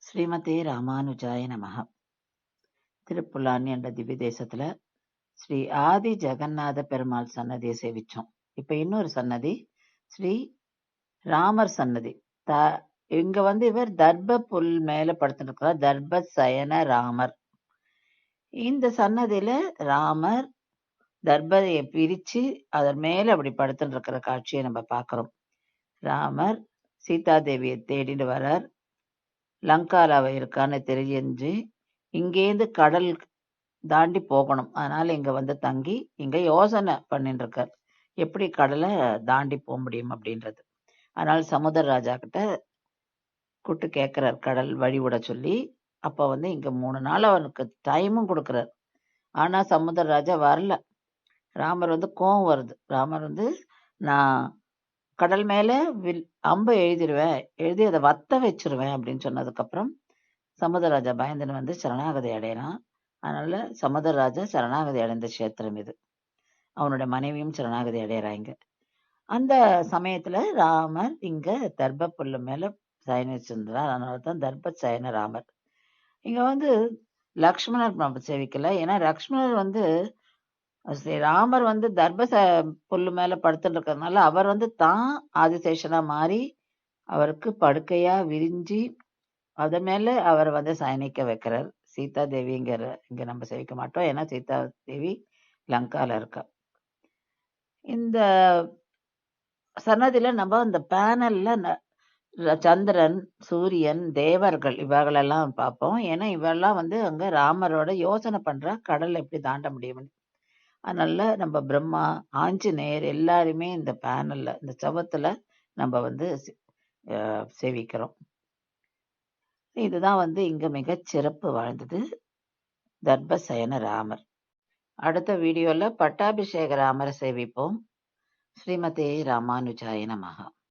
ஸ்ரீமதே ராமானுஜாய நமஹ. திருப்புல்லானி என்ற திவ்ய தேசத்துல ஸ்ரீ ஆதி ஜெகநாத பெருமாள் சன்னதியை சேவிச்சோம். இப்ப இன்னொரு சன்னதி ஸ்ரீ ராமர் சன்னதி. இங்க இவர் தர்ப புல் மேல படுத்துட்டு இருக்கிறார். தர்ப சயன ராமர். இந்த சன்னதியில ராமர் தர்பதையை பிரிச்சு அதன் மேல அப்படி படுத்துட்டு இருக்கிற காட்சியை நம்ம பார்க்கிறோம். ராமர் சீதாதேவியை தேடிட்டு வரார். லங்கால அவ இருக்கான்னு தெரிஞ்சு இங்கேருந்து கடல் தாண்டி போகணும். அதனால இங்க தங்கி இங்க யோசனை பண்ணிட்டு இருக்கார். எப்படி கடலை தாண்டி போக முடியும் அப்படின்றது. அதனால சமுத்திர ராஜா கிட்ட கூட்டு கேட்கிறார் கடல் வழி விட சொல்லி. அப்ப இங்க 3 நாள் அவனுக்கு டைமும் கொடுக்கிறார். ஆனா சமுத்திர ராஜா வரல. ராமர் கோவம் வருது. ராமர் நான் கடல் மேல அம்பை எழுதி அதை வத்த வச்சிருவேன் அப்படின்னு சொன்னதுக்கு அப்புறம் சமுத்திரராஜா பயந்துன்னு சரணாகதி அடையறான். அதனால சமுத்திரராஜா சரணாகதி அடைந்த கஷேத்திரம் இது. அவனுடைய மனைவியும் சரணாகதி அடையறாங்க. அந்த சமயத்துல ராமர் இங்க தர்ப புல்லு மேல சயனிச்சிருந்தார். அதனாலதான் தர்ப சயன ராமர். இங்க லக்ஷ்மணர் நம்ம சேவிக்கல. ஏன்னா லக்ஷ்மணர் ராமர் தர்ப புல்லு மேல படுத்துட்டு இருக்கிறதுனால அவர் தான் ஆதிசேஷனா மாறி அவருக்கு படுக்கையா விரிஞ்சி அது மேல அவர் சயனிக்க வைக்கிறார். சீதா தேவிங்கிற இங்க நம்ம சேவிக்க மாட்டோம். ஏன்னா சீதா தேவி லங்கால இருக்கா. இந்த சன்னதியில நம்ம இந்த பேனல்ல சந்திரன், சூரியன், தேவர்கள் இவர்களெல்லாம் பார்ப்போம். ஏன்னா இவெல்லாம் அங்க ராமரோட யோசனை பண்றா கடல் எப்படி தாண்ட முடியும். அதனால நம்ம பிரம்மா, ஆஞ்சநேயர் எல்லாருமே இந்த பேனல்ல இந்த சவத்துல நம்ம சேவிக்கிறோம். இதுதான் இங்க மிகச் சிறப்பு வாய்ந்தது தர்பசயன ராமர். அடுத்த வீடியோல பட்டாபிஷேக ராமரை சேவிப்போம். ஸ்ரீமதே ராமானுஜாய நமஹ.